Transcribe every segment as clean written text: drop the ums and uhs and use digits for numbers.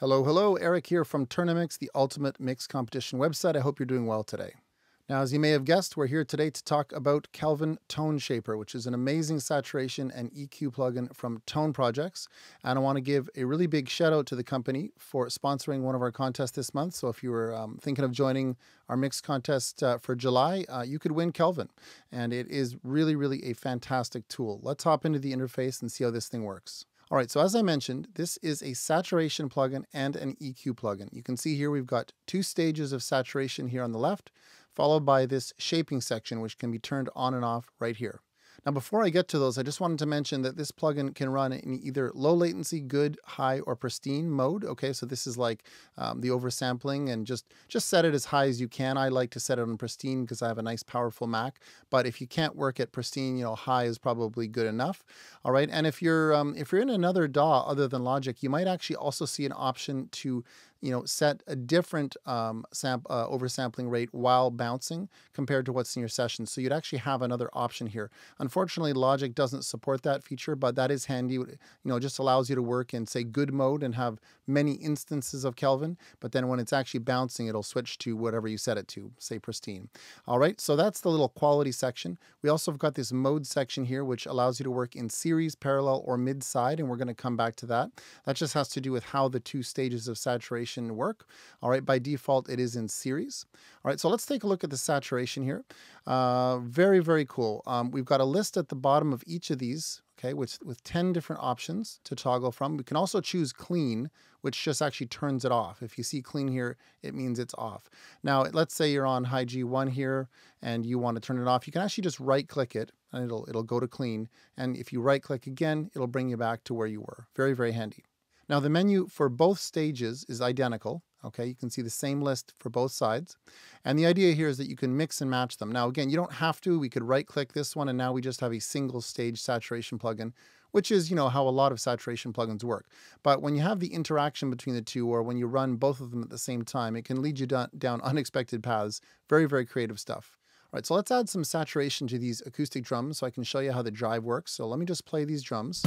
Hello, hello, Eric here from TOURNA-MIX, the ultimate mix competition website. I hope you're doing well today. Now, as you may have guessed, we're here today to talk about Kelvin Tone Shaper, which is an amazing saturation and EQ plugin from Tone Projects. And I want to give a really big shout out to the company for sponsoring one of our contests this month. So if you were thinking of joining our mix contest for July, you could win Kelvin. And it is really, really a fantastic tool. Let's hop into the interface and see how this thing works. All right, so as I mentioned, this is a saturation plugin and an EQ plugin. You can see here we've got two stages of saturation here on the left, followed by this shaping section, which can be turned on and off right here. Now, before I get to those, I just wanted to mention that this plugin can run in either low latency, good, high, or pristine mode. Okay, so this is like the oversampling, and just set it as high as you can. I like to set it on pristine because I have a nice, powerful Mac. But if you can't work at pristine, high is probably good enough. All right, and if you're in another DAW other than Logic, you might actually also see an option to set a different oversampling rate while bouncing compared to what's in your session. So you'd actually have another option here. Unfortunately, Logic doesn't support that feature, but that is handy. It just allows you to work in, say, good mode and have many instances of Kelvin, but then when it's actually bouncing, it'll switch to whatever you set it to, say pristine. All right, so that's the little quality section. We also have got this mode section here, which allows you to work in series, parallel, or mid-side, and we're going to come back to that. That just has to do with how the two stages of saturation work. All right, by default, it is in series. All right, so let's take a look at the saturation here. Very, very cool. We've got a list at the bottom of each of these, okay, with 10 different options to toggle from. We can also choose clean, which just actually turns it off. If you see clean here, it means it's off. Now, let's say you're on high G1 here and you want to turn it off. You can actually just right-click it and it'll go to clean. And if you right-click again, it'll bring you back to where you were. Very, very handy. Now, the menu for both stages is identical. Okay, you can see the same list for both sides. And the idea here is that you can mix and match them. Now, again, you don't have to. We could right-click this one, and now we just have a single stage saturation plugin, which is, how a lot of saturation plugins work. But when you have the interaction between the two, or when you run both of them at the same time, it can lead you down unexpected paths. Very, very creative stuff. All right, so let's add some saturation to these acoustic drums so I can show you how the drive works. So let me just play these drums.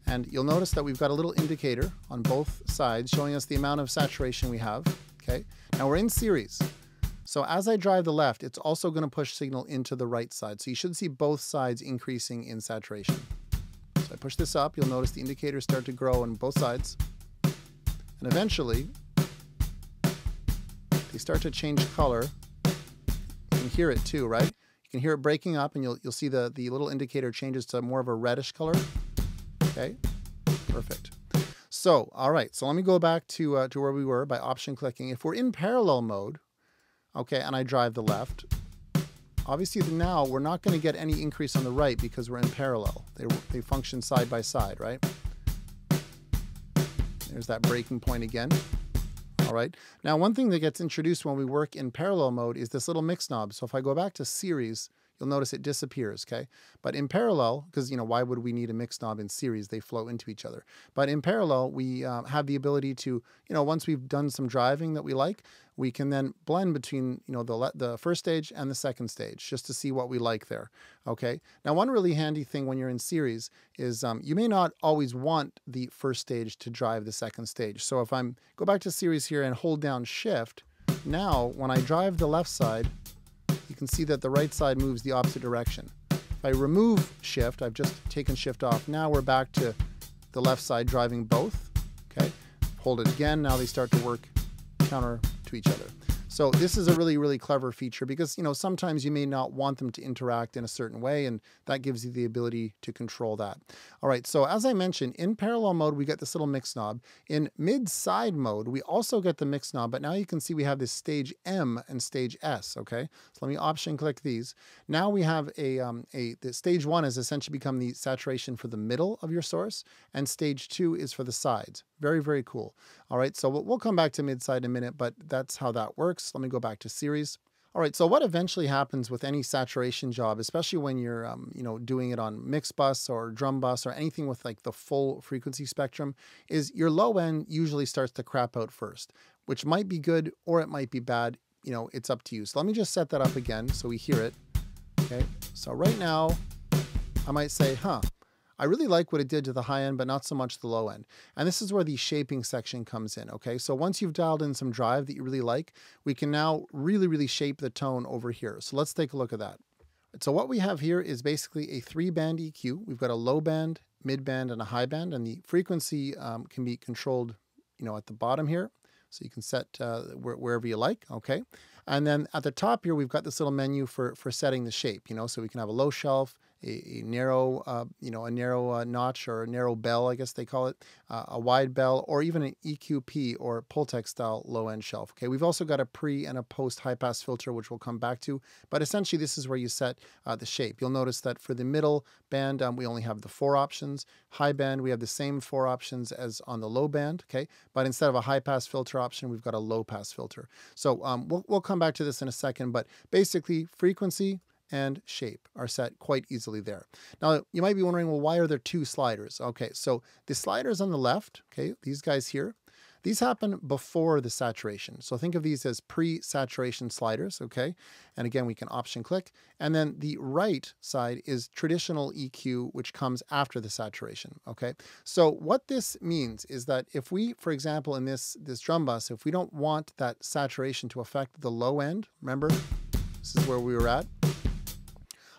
And you'll notice that we've got a little indicator on both sides showing us the amount of saturation we have. Okay, now we're in series. So as I drive the left, it's also going to push signal into the right side. So you should see both sides increasing in saturation. So I push this up, you'll notice the indicators start to grow on both sides. And eventually, they start to change color. You can hear it too, right? You can hear it breaking up, and you'll see the little indicator changes to more of a reddish color. Okay, perfect. So, all right, so let me go back to where we were by option clicking. If we're in parallel mode, okay, and I drive the left, obviously now we're not going to get any increase on the right because we're in parallel. They function side by side, right? There's that breaking point again. All right, now one thing that gets introduced when we work in parallel mode is this little mix knob. So if I go back to series, you'll notice it disappears, okay? But in parallel, because, why would we need a mix knob in series? They flow into each other. But in parallel, we have the ability to, once we've done some driving that we like, we can then blend between, the first stage and the second stage just to see what we like there, okay? Now, one really handy thing when you're in series is you may not always want the first stage to drive the second stage. So if go back to series here and hold down Shift, now when I drive the left side, you can see that the right side moves the opposite direction. If I remove Shift, I've just taken Shift off. Now we're back to the left side driving both. Okay, hold it again. Now they start to work counter to each other. So this is a really, really clever feature because, sometimes you may not want them to interact in a certain way, and that gives you the ability to control that. All right, so as I mentioned, in parallel mode, we get this little mix knob. In mid-side mode, we also get the mix knob, but now you can see we have this stage M and stage S, okay? So let me option click these. Now we have the stage 1 has essentially become the saturation for the middle of your source, and stage 2 is for the sides. Very, very cool. All right, so we'll come back to mid-side in a minute, but that's how that works. Let me go back to series. All right, so what eventually happens with any saturation job, especially when you're doing it on mix bus or drum bus or anything with like the full frequency spectrum, is your low end usually starts to crap out first, which might be good or it might be bad. It's up to you. So let me just set that up again so we hear it. Okay, so right now I might say, I really like what it did to the high end, but not so much the low end. And this is where the shaping section comes in, okay? So once you've dialed in some drive that you really like, we can now really shape the tone over here. So let's take a look at that. So what we have here is basically a 3-band EQ. We've got a low band, mid band, and a high band, and the frequency can be controlled, at the bottom here. So you can set wherever you like, okay? And then at the top here, we've got this little menu for setting the shape, so we can have a low shelf, a narrow, a narrow notch or a narrow bell, I guess they call it, a wide bell, or even an EQP or Pultec style low end shelf. Okay, we've also got a pre and a post high pass filter, which we'll come back to, but essentially this is where you set the shape. You'll notice that for the middle band, we only have the 4 options. High band, we have the same 4 options as on the low band, okay, but instead of a high pass filter option, we've got a low pass filter. So we'll come back to this in a second, but basically frequency and shape are set quite easily there. Now, you might be wondering, well, why are there 2 sliders? Okay, so the sliders on the left, okay, these guys here, these happen before the saturation. So think of these as pre-saturation sliders, okay? And again, we can option click. And then the right side is traditional EQ, which comes after the saturation, okay? So what this means is that if we, for example, in this drum bus, if we don't want that saturation to affect the low end, remember, this is where we were at,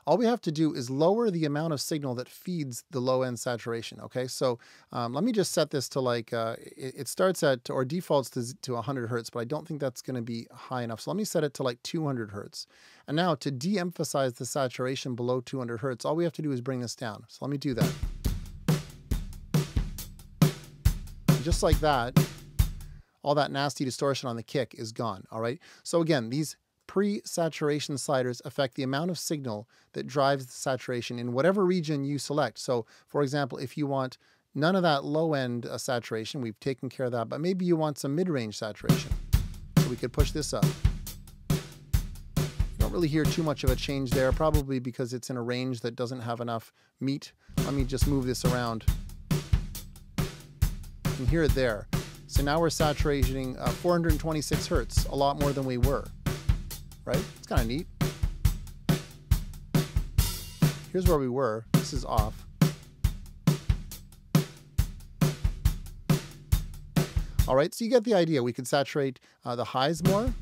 all we have to do is lower the amount of signal that feeds the low end saturation, okay? So let me just set this to like, it starts at, or defaults to 100 hertz, but I don't think that's gonna be high enough. So let me set it to like 200 hertz. And now to de-emphasize the saturation below 200 hertz, all we have to do is bring this down. So let me do that. And just like that, all that nasty distortion on the kick is gone, all right? So again, these pre-saturation sliders affect the amount of signal that drives the saturation in whatever region you select. So for example, if you want none of that low end saturation, we've taken care of that, but maybe you want some mid-range saturation. So we could push this up. You don't really hear too much of a change there, probably because it's in a range that doesn't have enough meat. Let me just move this around. You can hear it there. So now we're saturating 426 hertz, a lot more than we were. Right? It's kind of neat. Here's where we were. This is off. All right, so you get the idea. We could saturate the highs more,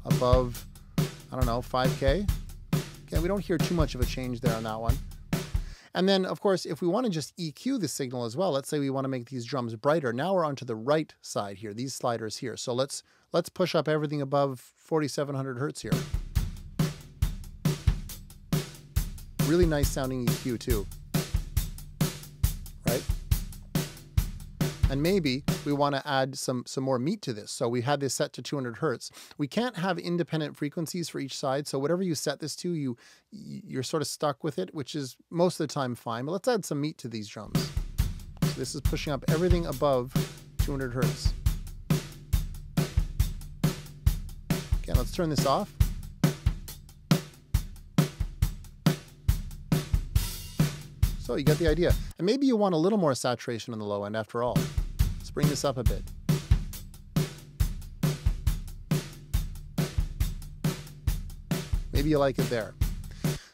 above, I don't know, 5K. Again, we don't hear too much of a change there on that one. And then, of course, if we want to just EQ the signal as well, let's say we want to make these drums brighter. Now we're onto the right side here, these sliders here. So let's push up everything above 4,700 hertz here. Really nice sounding EQ too, right? And maybe we want to add some more meat to this. So we had this set to 200 hertz. We can't have independent frequencies for each side. So whatever you set this to, you're sort of stuck with it, which is most of the time fine. But let's add some meat to these drums. So this is pushing up everything above 200 hertz. Okay, let's turn this off. So you get the idea. And maybe you want a little more saturation on the low end after all. Let's bring this up a bit. Maybe you like it there.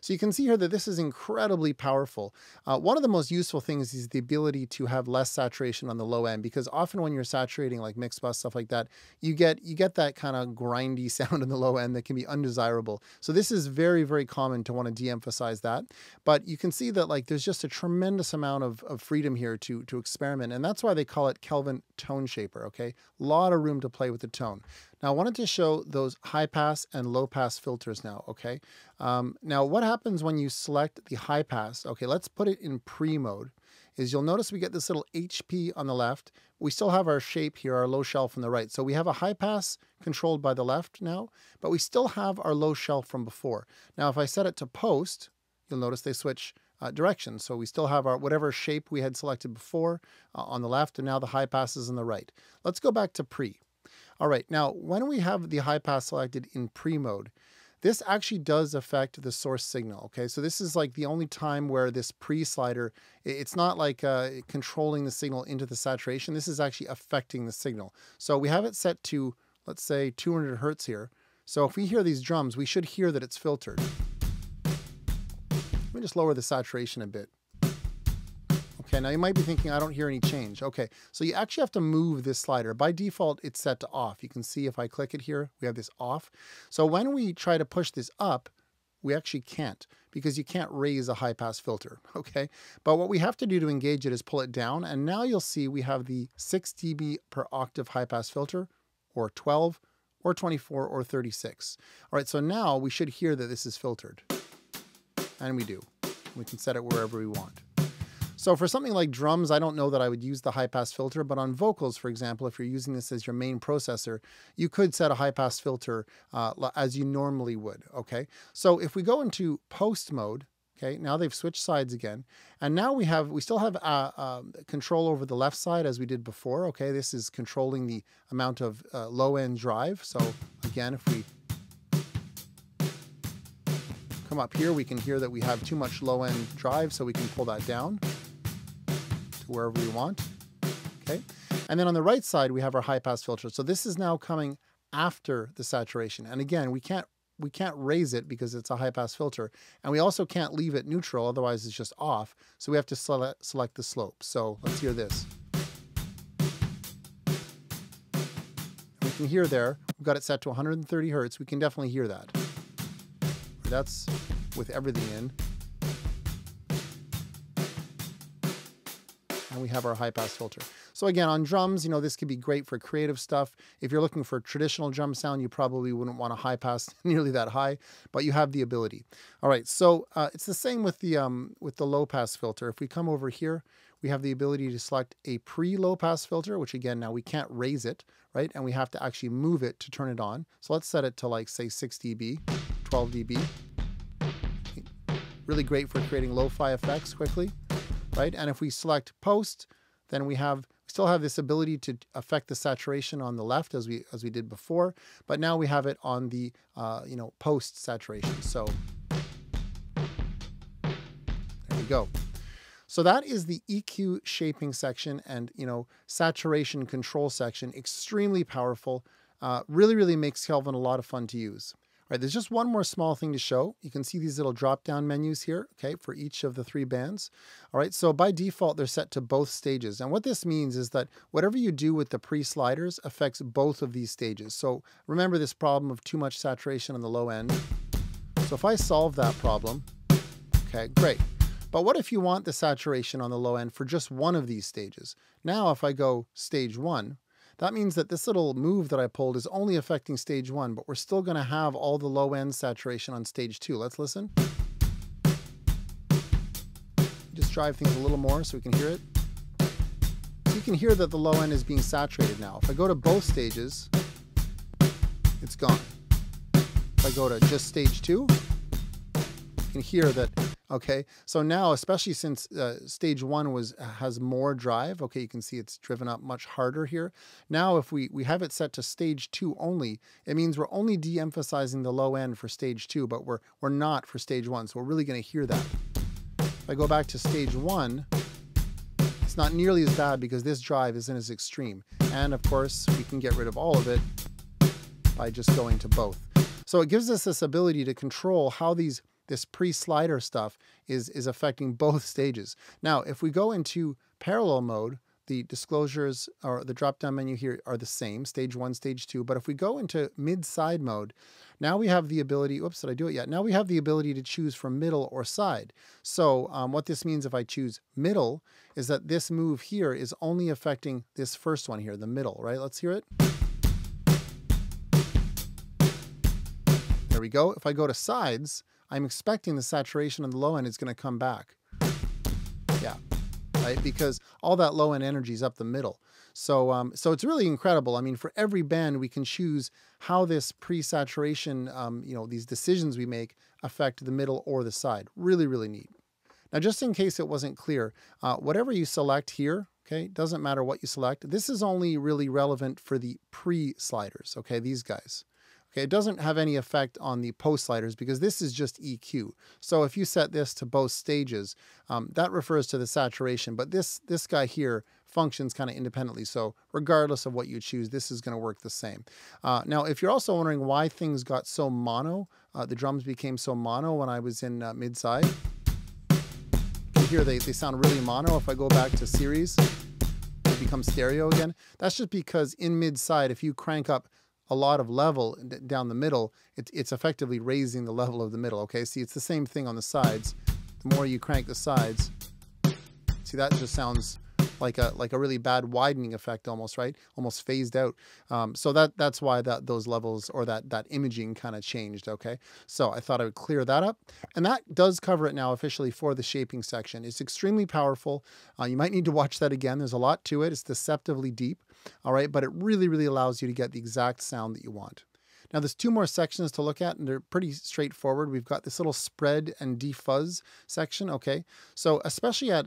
So you can see here that this is incredibly powerful. One of the most useful things is the ability to have less saturation on the low end, because often when you're saturating like mix bus, stuff like that, you get that kind of grindy sound in the low end that can be undesirable. So this is very common to want to de-emphasize that. But you can see that like there's just a tremendous amount of freedom here to experiment. And that's why they call it Kelvin Tone Shaper, okay? A lot of room to play with the tone. Now, I wanted to show those high pass and low pass filters now, okay? Now, what happens when you select the high pass? Okay, let's put it in pre mode. Is you'll notice we get this little HP on the left. We still have our shape here, our low shelf on the right. So we have a high pass controlled by the left now, but we still have our low shelf from before. Now, if I set it to post, you'll notice they switch directions. So we still have our whatever shape we had selected before on the left, and now the high pass is on the right. Let's go back to pre. All right, now when we have the high pass selected in pre mode, this actually does affect the source signal, okay? So this is like the only time where this pre slider, it's not like controlling the signal into the saturation. This is actually affecting the signal. So we have it set to, let's say 200 hertz here. So if we hear these drums, we should hear that it's filtered. Let me just lower the saturation a bit. Okay, now you might be thinking, I don't hear any change. Okay, so you actually have to move this slider. By default, it's set to off. You can see if I click it here, we have this off. So when we try to push this up, we actually can't, because you can't raise a high pass filter, okay? But what we have to do to engage it is pull it down, and now you'll see we have the 6 dB per octave high pass filter, or 12, or 24, or 36. All right, so now we should hear that this is filtered. And we do. We can set it wherever we want. So for something like drums, I don't know that I would use the high pass filter, but on vocals, for example, if you're using this as your main processor, you could set a high pass filter as you normally would, okay? So if we go into post mode, okay, now they've switched sides again, and now we still have control over the left side as we did before, okay? This is controlling the amount of low end drive. So again, if we come up here, we can hear that we have too much low end drive, so we can pull that down to wherever we want, okay? And then on the right side, we have our high pass filter. So this is now coming after the saturation. And again, we can't raise it because it's a high pass filter. And we also can't leave it neutral, otherwise it's just off. So we have to select the slope. So let's hear this. We can hear there, we've got it set to 130 Hertz. We can definitely hear that. That's with everything in. And we have our high pass filter. So again, on drums, you know, this could be great for creative stuff. If you're looking for a traditional drum sound, you probably wouldn't want a high pass nearly that high, but you have the ability. All right, so it's the same with the low pass filter. If we come over here, we have the ability to select a pre-low pass filter, which again, now we can't raise it, right? And we have to actually move it to turn it on. So let's set it to like, say 6 dB, 12 dB. Really great for creating lo-fi effects quickly, right? And if we select post, then we still have this ability to affect the saturation on the left as we did before, but now we have it on the post saturation. So there we go. So that is the EQ shaping section and saturation control section. Extremely powerful. Really makes Kelvin a lot of fun to use. All right, there's just one more small thing to show. You can see these little drop-down menus here, okay, for each of the 3 bands. All right, so by default, they're set to both stages. And what this means is that whatever you do with the pre-sliders affects both of these stages. So remember this problem of too much saturation on the low end. So if I solve that problem, okay, great. But what if you want the saturation on the low end for just one of these stages? Now, if I go stage 1, that means that this little move that I pulled is only affecting stage 1, but we're still going to have all the low end saturation on stage 2. Let's listen. Just drive things a little more so we can hear it. So you can hear that the low end is being saturated now. If I go to both stages, it's gone. If I go to just stage 2, you can hear that. Okay, so now, especially since stage 1 has more drive, okay, you can see it's driven up much harder here. Now, if we have it set to stage 2 only, it means we're only de-emphasizing the low end for stage 2, but we're not for stage 1, so we're really going to hear that. If I go back to stage 1, it's not nearly as bad because this drive isn't as extreme. And of course, we can get rid of all of it by just going to both. So it gives us this ability to control how this pre-slider stuff is affecting both stages. Now, if we go into parallel mode, the disclosures or the drop-down menu here are the same, stage 1, stage 2. But if we go into mid-side mode, now we have the ability, oops, did I do it yet? Now we have the ability to choose from middle or side. So what this means if I choose middle is that this move here is only affecting this first one here, the middle, right? Let's hear it. There we go. If I go to sides, I'm expecting the saturation on the low end is going to come back. Yeah, right? Because all that low end energy is up the middle. So it's really incredible. I mean, for every band, we can choose how this pre-saturation, these decisions we make affect the middle or the side. Really neat. Now, just in case it wasn't clear, whatever you select here, okay, doesn't matter what you select. This is only really relevant for the pre-sliders, okay, these guys. Okay, it doesn't have any effect on the post sliders because this is just EQ. So if you set this to both stages, that refers to the saturation, but this guy here functions kind of independently. So regardless of what you choose, this is going to work the same. Now, if you're also wondering why things got so mono, the drums became so mono when I was in mid-side, you can hear they sound really mono. If I go back to series, it becomes stereo again. That's just because in mid-side, if you crank up a lot of level down the middle, it's effectively raising the level of the middle, okay? See, it's the same thing on the sides. The more you crank the sides, see, that just sounds like a really bad widening effect almost, right? Almost phased out. So that's why those levels or that imaging kind of changed, okay? So I thought I would clear that up. And that does cover it now officially for the shaping section. It's extremely powerful. You might need to watch that again. There's a lot to it. It's deceptively deep, all right? But it really, really allows you to get the exact sound that you want. Now there's two more sections to look at, and they're pretty straightforward. We've got this little spread and defuzz section, okay? So especially at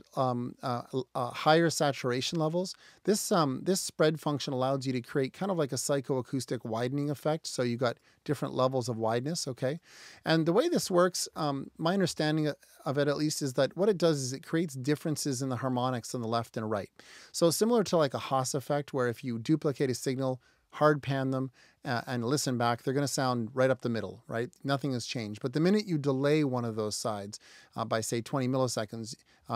higher saturation levels, this spread function allows you to create kind of like a psychoacoustic widening effect. So you got different levels of wideness, okay? And the way this works, my understanding of it at least, is that what it does is it creates differences in the harmonics on the left and right. So similar to like a Haas effect, where if you duplicate a signal, hard pan them, and listen back, they're going to sound right up the middle, right? Nothing has changed. But the minute you delay one of those sides by, say, 20 milliseconds,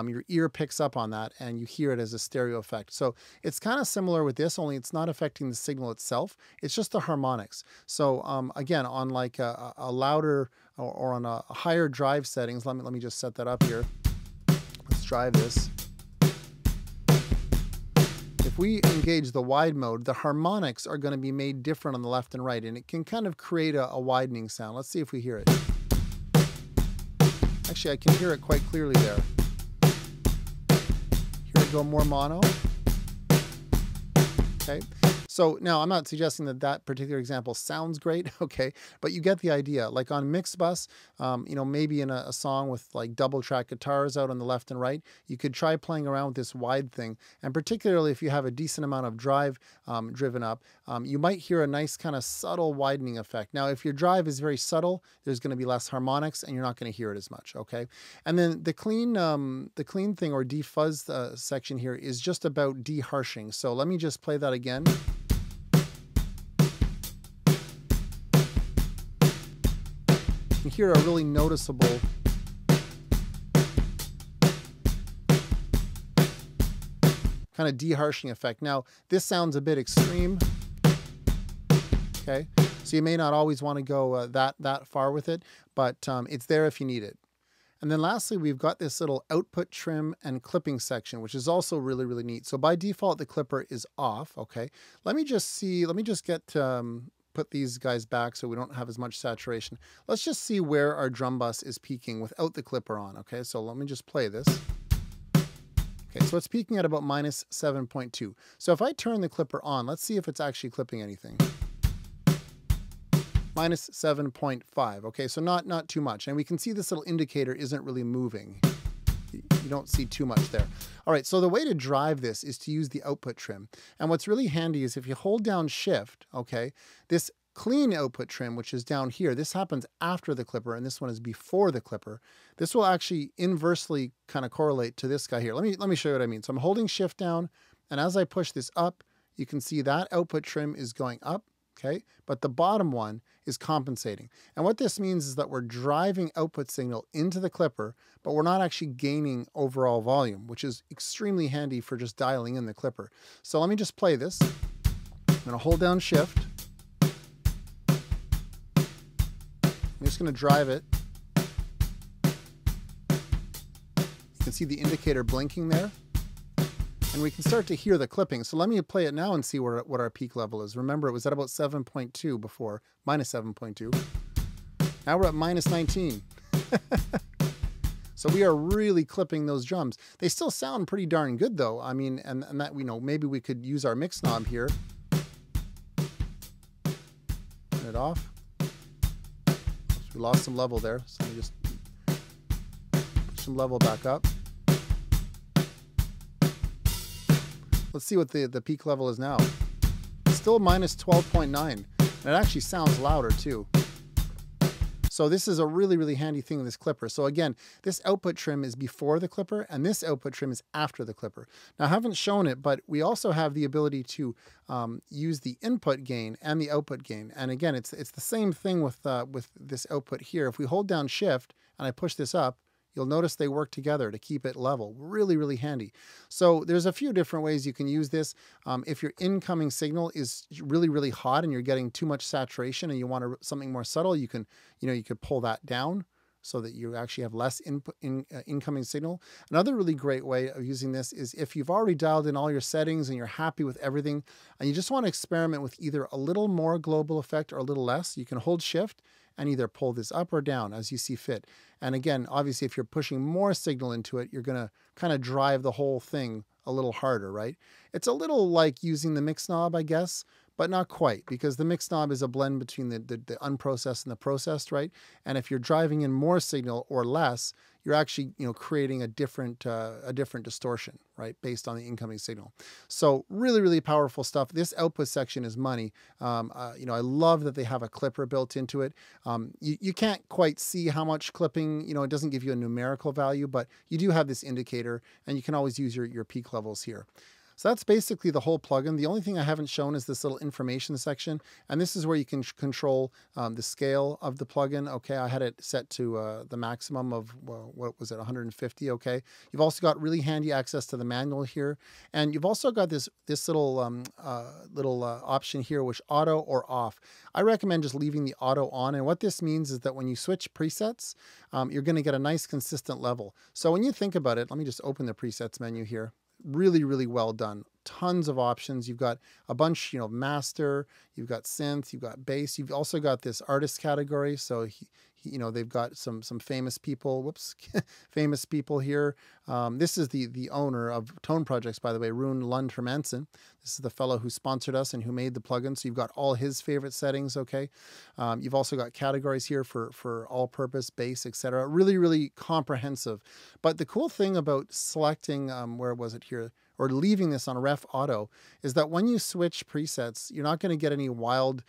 your ear picks up on that and you hear it as a stereo effect. So it's kind of similar with this, only it's not affecting the signal itself. It's just the harmonics. So again, on like a louder or on a higher drive settings, let me just set that up here. Let's drive this. If we engage the wide mode, the harmonics are going to be made different on the left and right, and it can kind of create a widening sound. Let's see if we hear it. Actually, I can hear it quite clearly there. Here we go, more mono. Okay. So now I'm not suggesting that particular example sounds great, okay, but you get the idea. Like on mix bus, you know, maybe in a song with like double track guitars out on the left and right, you could try playing around with this wide thing. And particularly if you have a decent amount of drive driven up, you might hear a nice kind of subtle widening effect. Now, if your drive is very subtle, there's going to be less harmonics and you're not going to hear it as much, okay? And then the clean thing or defuzz section here is just about deharshing. So let me just play that again. You can hear a really noticeable kind of deharshing effect. Now, this sounds a bit extreme, okay? So you may not always want to go that far with it, but it's there if you need it. And then lastly, we've got this little output trim and clipping section, which is also really, really neat. So by default, the clipper is off, okay? Let me just get put these guys back so we don't have as much saturation. Let's just see where our drum bus is peaking without the clipper on, okay? So let me just play this. Okay, so it's peaking at about minus 7.2. So if I turn the clipper on, let's see if it's actually clipping anything. Minus 7.5, okay, so not too much. And we can see this little indicator isn't really moving. You don't see too much there. All right, so the way to drive this is to use the output trim. And what's really handy is if you hold down shift, okay, this clean output trim, which is down here, this happens after the clipper and this one is before the clipper. This will actually inversely kind of correlate to this guy here. Let me show you what I mean. So I'm holding shift down, and as I push this up, you can see that output trim is going up, okay? But the bottom one is compensating. And what this means is that we're driving output signal into the clipper, but we're not actually gaining overall volume, which is extremely handy for just dialing in the clipper. So let me just play this. I'm going to hold down shift. I'm just going to drive it. You can see the indicator blinking there. And we can start to hear the clipping. So let me play it now and see what our peak level is. Remember, it was at about 7.2 before, minus 7.2. Now we're at minus 19. So we are really clipping those drums. They still sound pretty darn good though. I mean, and that, you know, maybe we could use our mix knob here. Turn it off. So we lost some level there. So let me just push some level back up. Let's see what the peak level is now. It's still minus 12.9. And it actually sounds louder too. So this is a really, really handy thing in this clipper. So again, this output trim is before the clipper and this output trim is after the clipper. Now I haven't shown it, but we also have the ability to use the input gain and the output gain. And again, it's the same thing with this output here. If we hold down shift and I push this up, you'll notice they work together to keep it level. Really, really handy. So there's a few different ways you can use this. If your incoming signal is really, really hot and you're getting too much saturation and you want something more subtle, you could pull that down so that you actually have less incoming signal. Another really great way of using this is if you've already dialed in all your settings and you're happy with everything and you just want to experiment with either a little more global effect or a little less, you can hold shift and either pull this up or down as you see fit. And again, obviously, if you're pushing more signal into it, you're going to kind of drive the whole thing a little harder, right? It's a little like using the mix knob, I guess, but not quite, because the mix knob is a blend between the unprocessed and the processed, right? And if you're driving in more signal or less, you're actually creating a different distortion, right, based on the incoming signal. So really, really powerful stuff. This output section is money. I love that they have a clipper built into it. You can't quite see how much clipping, it doesn't give you a numerical value, but you do have this indicator, and you can always use your peak levels here. So that's basically the whole plugin. The only thing I haven't shown is this little information section, and this is where you can control the scale of the plugin. Okay, I had it set to the maximum of, what was it, 150, okay. You've also got really handy access to the manual here, and you've also got this little option here, which auto or off. I recommend just leaving the auto on, and what this means is that when you switch presets, you're going to get a nice consistent level. So when you think about it, let me just open the presets menu here. Really, really well done. Tons of options. You've got a bunch, master, you've got synth, you've got bass. You've also got this artist category. So, they've got some famous people, famous people here. This is the owner of Tone Projects, by the way, Rune Lund Hermansen. This is the fellow who sponsored us and who made the plugin. So you've got all his favorite settings, okay? You've also got categories here for all-purpose, bass, etc. Really, really comprehensive. But the cool thing about selecting, where was it here, or leaving this on ref auto, is that when you switch presets, you're not going to get any wild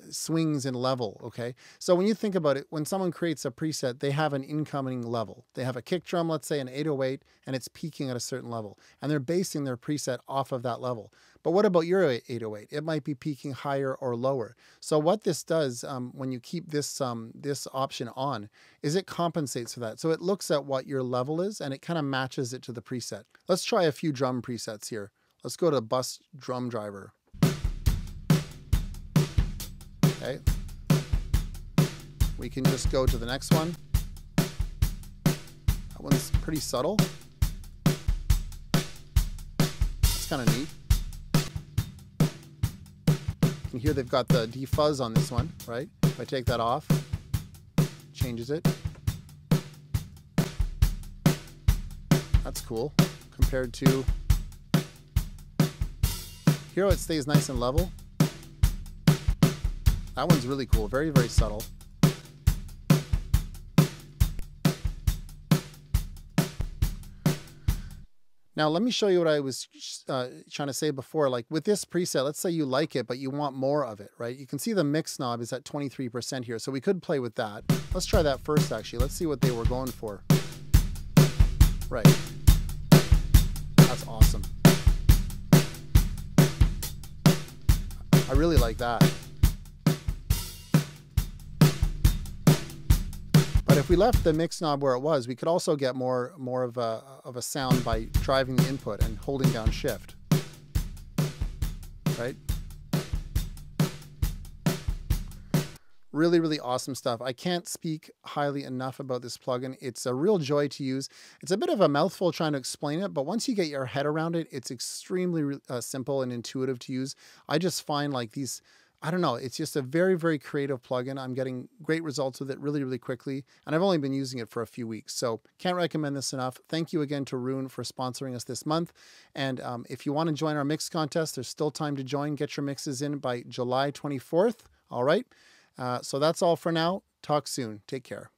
swings in level, okay? So when you think about it, when someone creates a preset, they have an incoming level. They have a kick drum, let's say an 808, and it's peaking at a certain level. And they're basing their preset off of that level. But what about your 808? It might be peaking higher or lower. So what this does when you keep this option on is it compensates for that. So it looks at what your level is and it kind of matches it to the preset. Let's try a few drum presets here. Let's go to bus drum driver. Okay. We can just go to the next one. That one's pretty subtle. That's kind of neat. You can hear they've got the defuzz on this one, right? If I take that off, changes it. That's cool compared to here. It stays nice and level. That one's really cool. Very, very subtle. Now, let me show you what I was trying to say before. Like with this preset, let's say you like it, but you want more of it, right? You can see the mix knob is at 23% here, so we could play with that. Let's try that first, actually. Let's see what they were going for. Right. That's awesome. I really like that. But if we left the mix knob where it was, we could also get more of a sound by driving the input and holding down shift. Right? Really, really awesome stuff. I can't speak highly enough about this plugin. It's a real joy to use. It's a bit of a mouthful trying to explain it, but once you get your head around it, it's extremely simple and intuitive to use. I just find like these, I don't know, it's just a very, very creative plugin. I'm getting great results with it really, really quickly, and I've only been using it for a few weeks, so can't recommend this enough. Thank you again to Rune for sponsoring us this month, and if you want to join our mix contest, there's still time to join. Get your mixes in by July 24th, all right? So that's all for now. Talk soon. Take care.